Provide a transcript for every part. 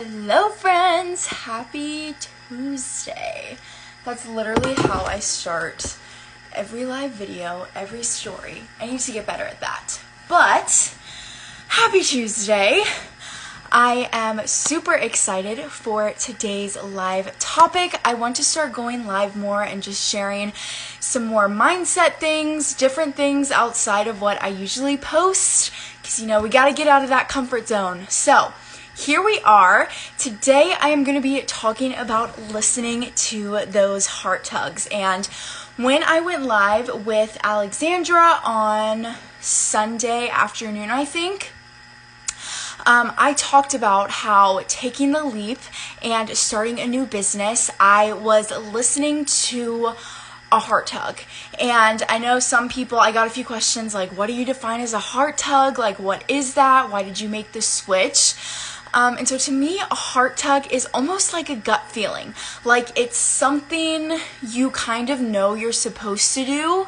Hello friends, happy Tuesday. That's literally how I start every live video, every story. I need to get better at that. But happy Tuesday. I am super excited for today's live topic. I want to start going live more and just sharing some more mindset things, different things outside of what I usually post, because we got to get out of that comfort zone. So here we are. Today I am going to be talking about listening to those heart tugs. And when I went live with Alexandra on Sunday afternoon, I think, I talked about how taking the leap and starting a new business, I was listening to a heart tug. And I know some people, I got a few questions like, what do you define as a heart tug? Like, what is that? Why did you make the switch? And so to me, a heart tug is almost like a gut feeling. Like it's something you kind of know you're supposed to do,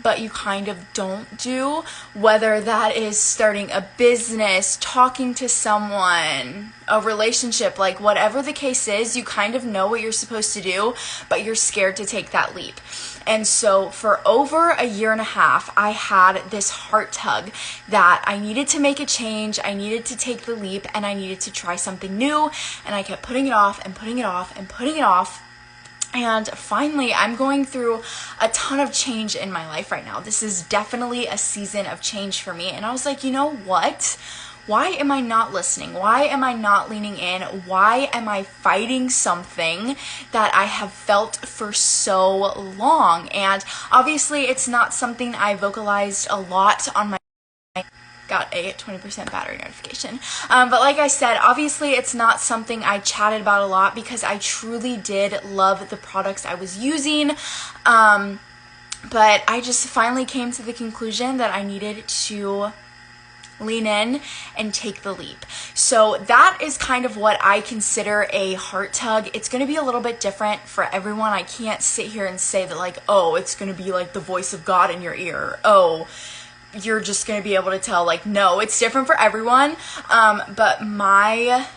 but you kind of don't do. Whether that is starting a business, talking to someone, a relationship, like whatever the case is, you kind of know what you're supposed to do, but you're scared to take that leap. And so for over a year and a half, I had this heart tug that I needed to make a change, I needed to take the leap, and I needed to try something new, and I kept putting it off and putting it off and putting it off. And finally, I'm going through a ton of change in my life right now. This is definitely a season of change for me. And I was like, you know what? Why am I not listening? Why am I not leaning in? Why am I fighting something that I have felt for so long? And obviously, it's not something I vocalized a lot on my got a 20% battery notification. But like I said, obviously it's not something I chatted about a lot because I truly did love the products I was using. But I just finally came to the conclusion that I needed to lean in and take the leap. So that is kind of what I consider a heart tug. It's going to be a little bit different for everyone. I can't sit here and say that like, oh, it's going to be like the voice of God in your ear. Oh, you're just going to be able to tell, like, no, it's different for everyone. But my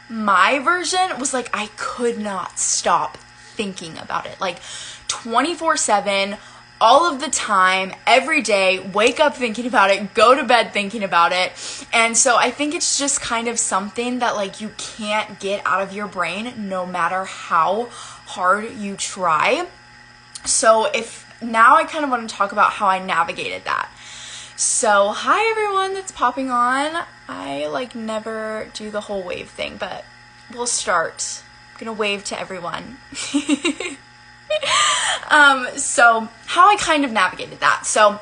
version was like, I could not stop thinking about it. Like 24/7, all of the time, every day, wake up thinking about it, go to bed thinking about it. And so I think it's just kind of something that like you can't get out of your brain no matter how hard you try. So now I kind of want to talk about how I navigated that. So, hi everyone that's popping on. I like never do the whole wave thing, but we'll start. I'm gonna wave to everyone. So how I kind of navigated that. So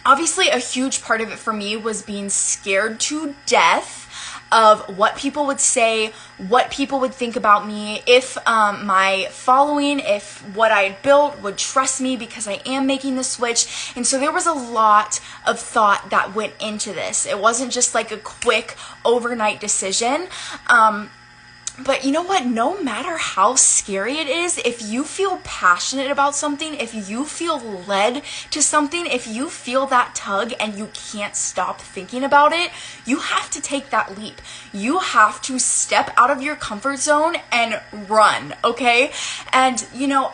obviously a huge part of it for me was being scared to death of what people would say, what people would think about me, if my following, if what I had built would trust me because I am making the switch. And so there was a lot of thought that went into this. It wasn't just like a quick overnight decision. But you know what? No matter how scary it is, if you feel passionate about something, if you feel led to something, if you feel that tug and you can't stop thinking about it, you have to take that leap. You have to step out of your comfort zone and run, okay? And,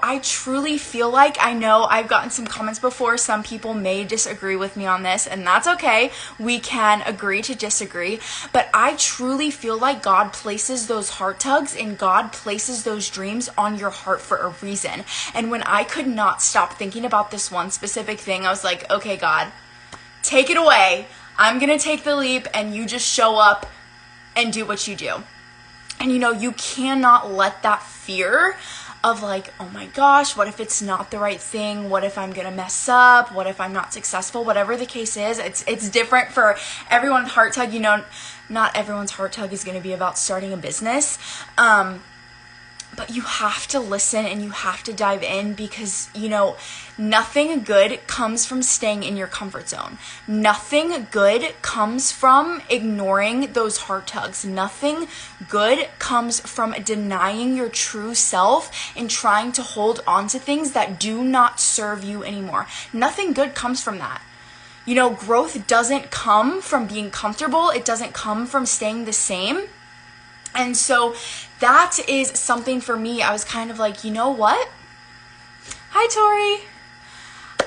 I truly feel like, I know I've gotten some comments before, some people may disagree with me on this, and that's okay. We can agree to disagree, but I truly feel like God places those heart tugs and God places those dreams on your heart for a reason. And when I could not stop thinking about this one specific thing, I was like, okay, God, take it away. I'm gonna take the leap and you just show up and do what you do. And you cannot let that fear of like, oh my gosh, what if it's not the right thing? What if I'm gonna mess up? What if I'm not successful? Whatever the case is, it's different for everyone's heart tug. Not everyone's heart tug is gonna be about starting a business. But you have to listen and you have to dive in because, nothing good comes from staying in your comfort zone. Nothing good comes from ignoring those heart tugs. Nothing good comes from denying your true self and trying to hold on to things that do not serve you anymore. Nothing good comes from that. Growth doesn't come from being comfortable. It doesn't come from staying the same. And so that is something for me. I was kind of like, you know what? Hi, Tori.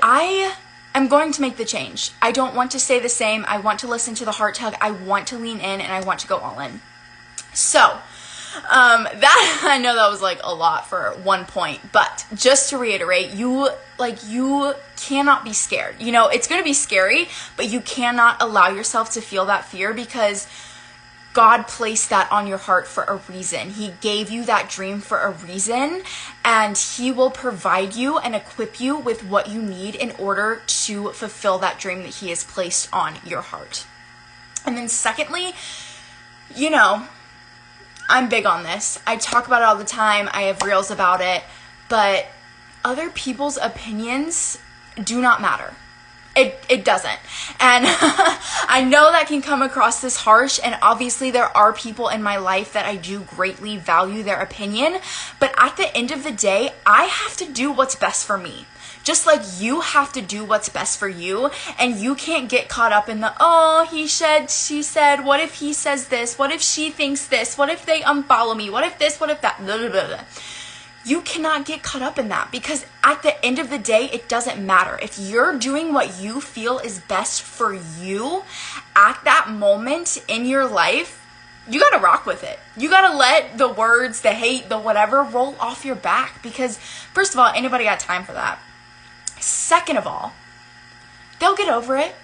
I am going to make the change. I don't want to stay the same. I want to listen to the heart tug. I want to lean in, and I want to go all in. So that, I know that was like a lot for one point, but just to reiterate, you cannot be scared. You know, it's going to be scary, but you cannot allow yourself to feel that fear, because God placed that on your heart for a reason. He gave you that dream for a reason, and He will provide you and equip you with what you need in order to fulfill that dream that He has placed on your heart. And then secondly, you know, I'm big on this. I talk about it all the time. I have reels about it, but other people's opinions do not matter. It doesn't. And I know that can come across this harsh, and obviously there are people in my life that I do greatly value their opinion, but at the end of the day, I have to do what's best for me. Just like you have to do what's best for you, and you can't get caught up in the, oh, he said, she said, what if he says this? What if she thinks this? What if they unfollow me? What if this? What if that? Blah, blah, blah, blah. You cannot get caught up in that, because at the end of the day, it doesn't matter. If you're doing what you feel is best for you at that moment in your life, you got to rock with it. You got to let the words, the hate, the whatever roll off your back, because first of all, anybody got time for that? Second of all, they'll get over it.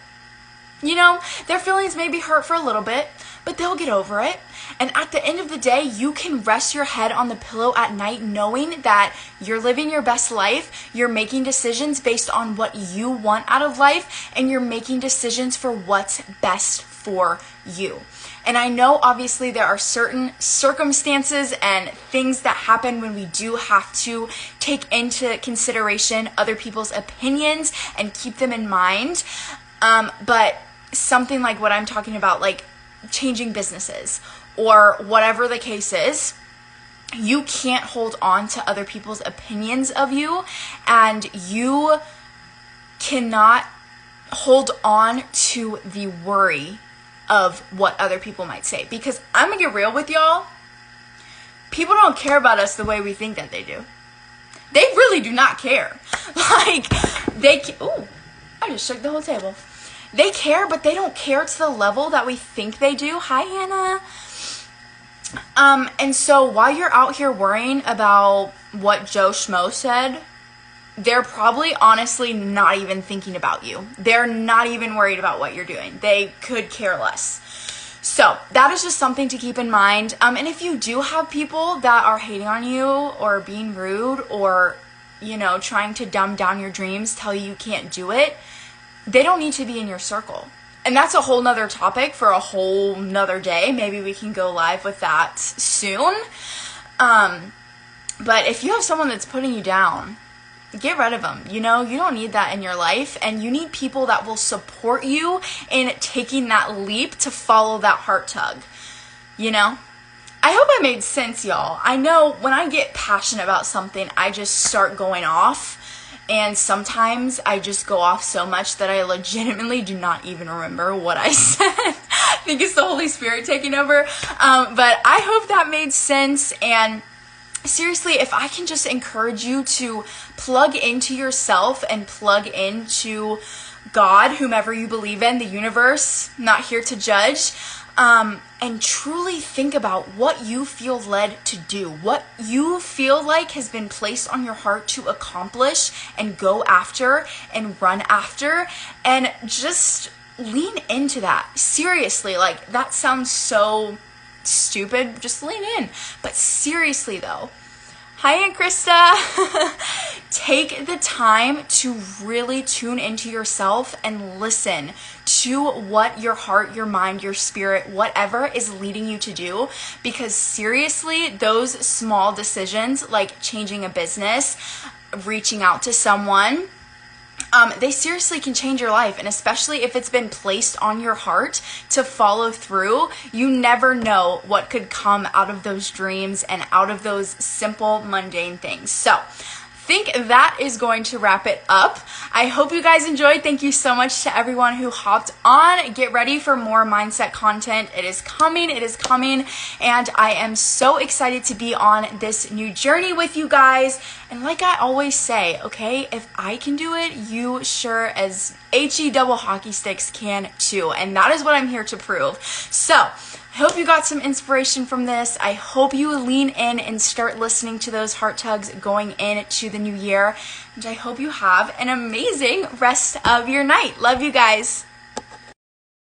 You know, their feelings may be hurt for a little bit, but they'll get over it. And at the end of the day, you can rest your head on the pillow at night knowing that you're living your best life, you're making decisions based on what you want out of life, and you're making decisions for what's best for you. And I know obviously there are certain circumstances and things that happen when we do have to take into consideration other people's opinions and keep them in mind. But something like what I'm talking about, like changing businesses or whatever the case is, you can't hold on to other people's opinions of you, and you cannot hold on to the worry of what other people might say. Because I'm gonna get real with y'all, people don't care about us the way we think that they do. They really do not care. Like, ooh, I just shook the whole table. They care, but they don't care to the level that we think they do. Hi, Hannah. And so while you're out here worrying about what Joe Schmo said, they're probably honestly not even thinking about you. They're not even worried about what you're doing. They could care less. So that is just something to keep in mind. And if you do have people that are hating on you or being rude or, you know, trying to dumb down your dreams, tell you can't do it, they don't need to be in your circle. And that's a whole nother topic for a whole nother day. Maybe we can go live with that soon. But if you have someone that's putting you down, get rid of them. You know, you don't need that in your life, and you need people that will support you in taking that leap to follow that heart tug. You know? I hope I made sense, y'all. I know when I get passionate about something, I just start going off. And sometimes I just go off so much that I legitimately do not even remember what I said. I think it's the Holy Spirit taking over. But I hope that made sense. And seriously, if I can just encourage you to plug into yourself and plug into God, whomever you believe in, the universe, not here to judge, and truly think about what you feel led to do, what you feel like has been placed on your heart to accomplish and go after and run after, and just lean into that. Seriously, like, that sounds so stupid, just lean in. But seriously though, hi, Aunt Krista. Take the time to really tune into yourself and listen to what your heart, your mind, your spirit, whatever is leading you to do. Because seriously, those small decisions like changing a business, reaching out to someone, they seriously can change your life. And especially if it's been placed on your heart to follow through, you never know what could come out of those dreams and out of those simple, mundane things. So think that is going to wrap it up. I hope you guys enjoyed. Thank you so much to everyone who hopped on. Get ready for more mindset content. It is coming, and I am so excited to be on this new journey with you guys. And like I always say, okay, if I can do it, you sure as HE double hockey sticks can too. And that is what I'm here to prove. So I hope you got some inspiration from this. I hope you lean in and start listening to those heart tugs going into the new year. And I hope you have an amazing rest of your night. Love you guys.